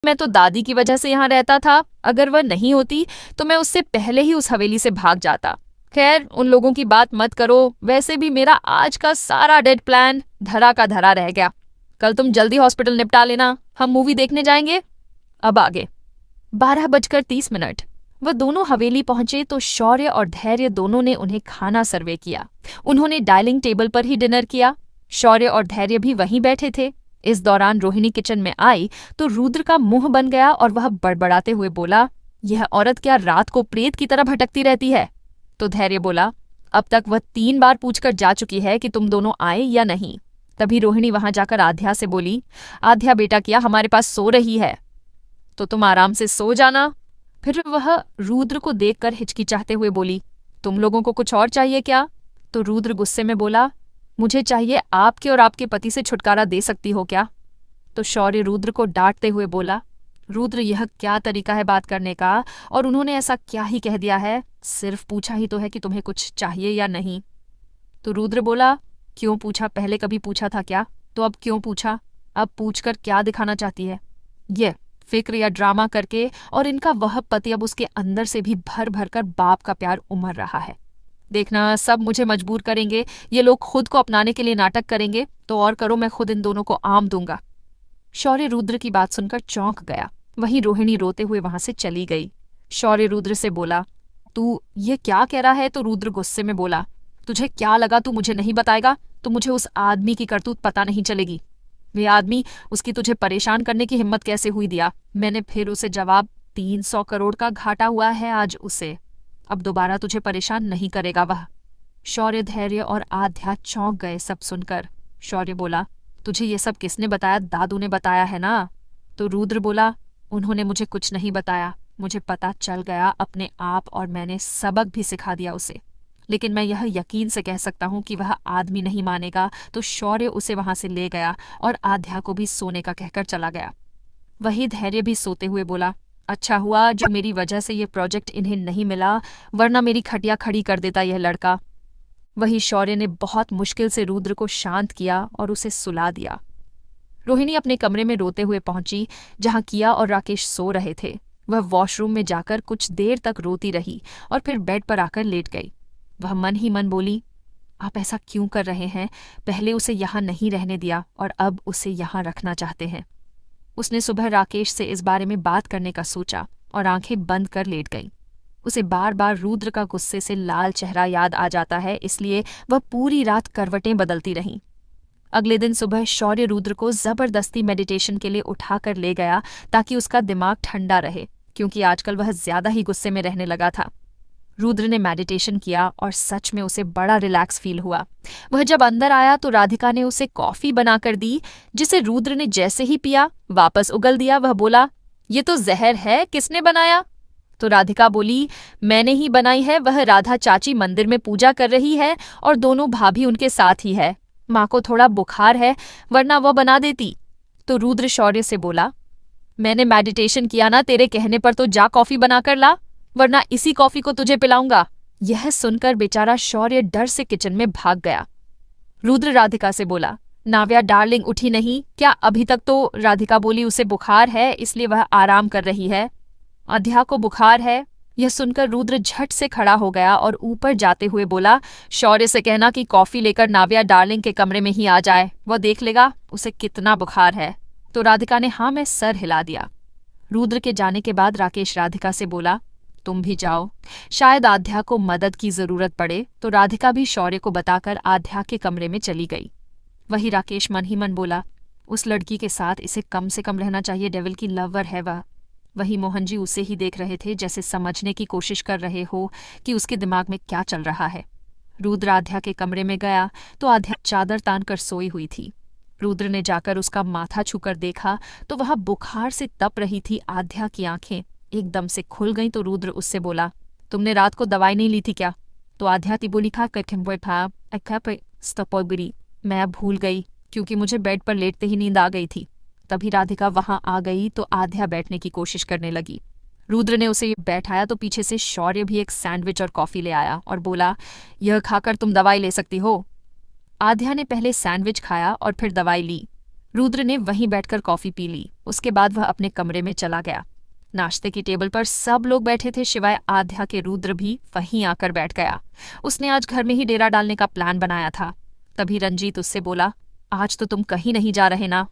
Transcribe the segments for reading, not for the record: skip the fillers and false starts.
मैं तो दादी की वजह से यहाँ रहता था। अगर वह नहीं होती तो मैं उससे पहले ही उस हवेली से भाग जाता। खैर, उन लोगों की बात मत करो। वैसे भी मेरा आज का सारा डेड प्लान धरा का धरा रह गया। कल तुम जल्दी हॉस्पिटल निपटा लेना, हम मूवी देखने जाएंगे। अब आगे। 12:30 वह दोनों हवेली पहुंचे तो शौर्य और धैर्य दोनों ने उन्हें खाना सर्वे किया। उन्होंने डाइनिंग टेबल पर ही डिनर किया। शौर्य और धैर्य भी वहीं बैठे थे। इस दौरान रोहिणी किचन में आई तो रुद्र का मुंह बन गया और वह बड़बड़ाते हुए बोला, यह औरत क्या रात को प्रेत की तरह भटकती रहती है? तो धैर्य बोला, अब तक वह 3 बार पूछकर जा चुकी है कि तुम दोनों आए या नहीं। तभी रोहिणी वहां जाकर आध्या से बोली, आध्या बेटा, क्या हमारे पास सो रही है? तो तुम आराम से सो जाना। फिर वह रुद्र को देखकर हिचकिचाते हुए बोली, तुम लोगों को कुछ और चाहिए क्या? तो रुद्र गुस्से में बोला, मुझे चाहिए आपके और आपके पति से छुटकारा दे सकती हो क्या? तो शौर्य रुद्र को डांटते हुए बोला, रुद्र, यह क्या तरीका है बात करने का? और उन्होंने ऐसा क्या ही कह दिया है? सिर्फ पूछा ही तो है कि तुम्हें कुछ चाहिए या नहीं। तो रुद्र बोला, क्यों पूछा? पहले कभी पूछा था क्या? तो अब क्यों पूछा? अब पूछकर क्या दिखाना चाहती है? ये फिक्र या ड्रामा करके, और इनका वह पति अब उसके अंदर से भी भर भर कर बाप का प्यार उमड़ रहा है। देखना, सब मुझे मजबूर करेंगे। ये लोग खुद को अपनाने के लिए नाटक करेंगे तो और करो, मैं खुद इन दोनों को आम दूंगा। शौर्य रुद्र की बात सुनकर चौंक गया। वहीं रोहिणी रोते हुए वहां से चली गई। शौर्य रुद्र से बोला, तू ये क्या कह रहा है? तो रुद्र गुस्से में बोला, तुझे क्या लगा तू मुझे नहीं बताएगा? तो मुझे उस आदमी की करतूत पता नहीं चलेगी? वे आदमी, उसकी तुझे परेशान करने की हिम्मत कैसे हुई दिया? मैंने फिर उसे जवाब, 300 करोड़ का घाटा हुआ है आज उसे। अब दोबारा तुझे परेशान नहीं करेगा वह। शौर्य, धैर्य और आध्या चौंक गए सब सुनकर। शौर्य बोला, तुझे ये सब किसने बताया? दादू ने बताया है ना? तो रुद्र बोला, उन्होंने मुझे कुछ नहीं बताया। मुझे पता चल गया अपने आप और मैंने सबक भी सिखा दिया उसे। लेकिन मैं यह यकीन से कह सकता हूं कि वह आदमी नहीं मानेगा। तो शौर्य उसे वहां से ले गया और आध्या को भी सोने का कहकर चला गया। वही धैर्य भी सोते हुए बोला, अच्छा हुआ जो मेरी वजह से ये प्रोजेक्ट इन्हें नहीं मिला, वरना मेरी खटिया खड़ी कर देता यह लड़का। वही शौर्य ने बहुत मुश्किल से रुद्र को शांत किया और उसे सुला दिया। रोहिणी अपने कमरे में रोते हुए पहुंची जहां किया और राकेश सो रहे थे। वह वॉशरूम में जाकर कुछ देर तक रोती रही और फिर बेड पर आकर लेट गई। वह मन ही मन बोली, आप ऐसा क्यों कर रहे हैं? पहले उसे यहाँ नहीं रहने दिया और अब उसे यहाँ रखना चाहते हैं। उसने सुबह राकेश से इस बारे में बात करने का सोचा और आंखें बंद कर लेट गई। उसे बार बार रुद्र का गुस्से से लाल चेहरा याद आ जाता है, इसलिए वह पूरी रात करवटें बदलती रहीं। अगले दिन सुबह शौर्य रुद्र को जबरदस्ती मेडिटेशन के लिए उठाकर ले गया ताकि उसका दिमाग ठंडा रहे, क्योंकि आजकल वह ज्यादा ही गुस्से में रहने लगा था। रुद्र ने मेडिटेशन किया और सच में उसे बड़ा रिलैक्स फील हुआ। वह जब अंदर आया तो राधिका ने उसे कॉफी बनाकर दी, जिसे रुद्र ने जैसे ही पिया वापस उगल दिया। वह बोला, ये तो जहर है, किसने बनाया? तो राधिका बोली, मैंने ही बनाई है। वह राधा चाची मंदिर में पूजा कर रही है और दोनों भाभी उनके साथ ही है। माँ को थोड़ा बुखार है, वरना वह बना देती। तो रुद्र शौर्य से बोला, मैंने मेडिटेशन किया ना, तेरे कहने पर तो जा कॉफी बनाकर ला, वरना इसी कॉफी को तुझे पिलाऊंगा। यह सुनकर बेचारा शौर्य डर से किचन में भाग गया। रुद्र राधिका से बोला, नाव्या डार्लिंग उठी नहीं क्या अभी तक? तो राधिका बोली, उसे बुखार है इसलिए वह आराम कर रही है। आध्या को बुखार है? यह सुनकर रुद्र झट से खड़ा हो गया और ऊपर जाते हुए बोला, शौर्य से कहना कि कॉफी लेकर नाव्या डार्लिंग के कमरे में ही आ जाए, वह देख लेगा उसे कितना बुखार है। तो राधिका ने हाँ में सर हिला दिया। रुद्र के जाने के बाद राकेश राधिका से बोला, तुम भी जाओ, शायद आध्या को मदद की जरूरत पड़े। तो राधिका भी शौर्य को बताकर आध्या के कमरे में चली गई। वही राकेश मन ही मन बोला, उस लड़की के साथ इसे कम से कम रहना चाहिए, डेविल की लवर है वह। वही मोहन जी उसे ही देख रहे थे, जैसे समझने की कोशिश कर रहे हो कि उसके दिमाग में क्या चल रहा है। रुद्र आध्या के कमरे में गया तो आध्या चादर तान कर सोई हुई थी। रुद्र ने जाकर उसका माथा छूकर देखा तो वह बुखार से तप रही थी। आध्या की आंखें एकदम से खुल गईं तो रुद्र उससे बोला, तुमने रात को दवाई नहीं ली थी क्या? तो आध्या ती बोली, मैं भूल गई क्योंकि मुझे बेड पर लेटते ही नींद आ गई थी। तभी राधिका वहां आ गई तो आध्या बैठने की कोशिश करने लगी। रुद्र ने उसे बैठाया तो पीछे से शौर्य भी एक सैंडविच और कॉफी ले आया और बोला, यह खाकर तुम दवाई ले सकती हो। आध्या ने पहले सैंडविच खाया और फिर दवाई ली। रुद्र ने वहीं बैठकर कॉफी पी ली। उसके बाद वह अपने कमरे में चला गया। नाश्ते की टेबल पर सब लोग बैठे थे सिवाय आध्या के। रुद्र भी वहीं आकर बैठ गया। उसने आज घर में ही डेरा डालने का प्लान बनाया था। तभी रंजीत उससे बोला, आज तो तुम कहीं नहीं जा रहे ना?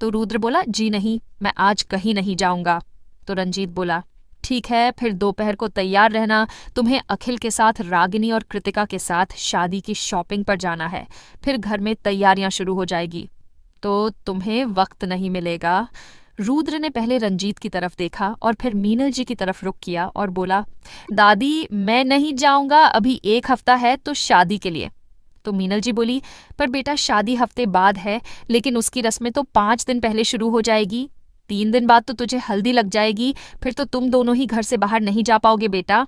तो रुद्र बोला, जी नहीं, मैं आज कहीं नहीं जाऊंगा। तो रंजीत बोला, ठीक है, फिर दोपहर को तैयार रहना। तुम्हें अखिल के साथ, रागिनी और कृतिका के साथ शादी की शॉपिंग पर जाना है। फिर घर में तैयारियां शुरू हो जाएगी, तो तुम्हें वक्त नहीं मिलेगा। रुद्र ने पहले रंजीत की तरफ देखा और फिर मीनल जी की तरफ रुख किया और बोला, दादी मैं नहीं जाऊंगा, अभी 1 हफ्ता है तो शादी के लिए। तो मीनल जी बोली, पर बेटा शादी हफ्ते बाद है, लेकिन उसकी रस्में तो 5 दिन पहले शुरू हो जाएगी। 3 दिन बाद तो तुझे हल्दी लग जाएगी, फिर तो तुम दोनों ही घर से बाहर नहीं जा पाओगे बेटा।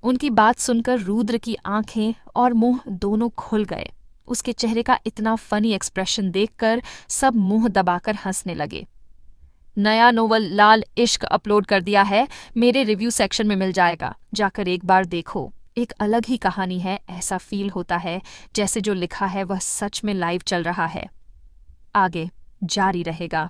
उनकी बात सुनकर रुद्र की आंखें और मुंह दोनों खुल गए। उसके चेहरे का इतना फनी एक्सप्रेशन देखकर सब मुंह दबाकर हंसने लगे। नया नोवेल लाल इश्क अपलोड कर दिया है, मेरे रिव्यू सेक्शन में मिल जाएगा, जाकर एक बार देखो। एक अलग ही कहानी है, ऐसा फील होता है जैसे जो लिखा है वह सच में लाइव चल रहा है। आगे जारी रहेगा।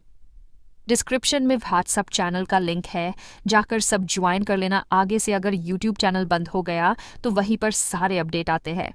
डिस्क्रिप्शन में व्हाट्सएप चैनल का लिंक है, जाकर सब ज्वाइन कर लेना। आगे से अगर यूट्यूब चैनल बंद हो गया तो वहीं पर सारे अपडेट आते हैं।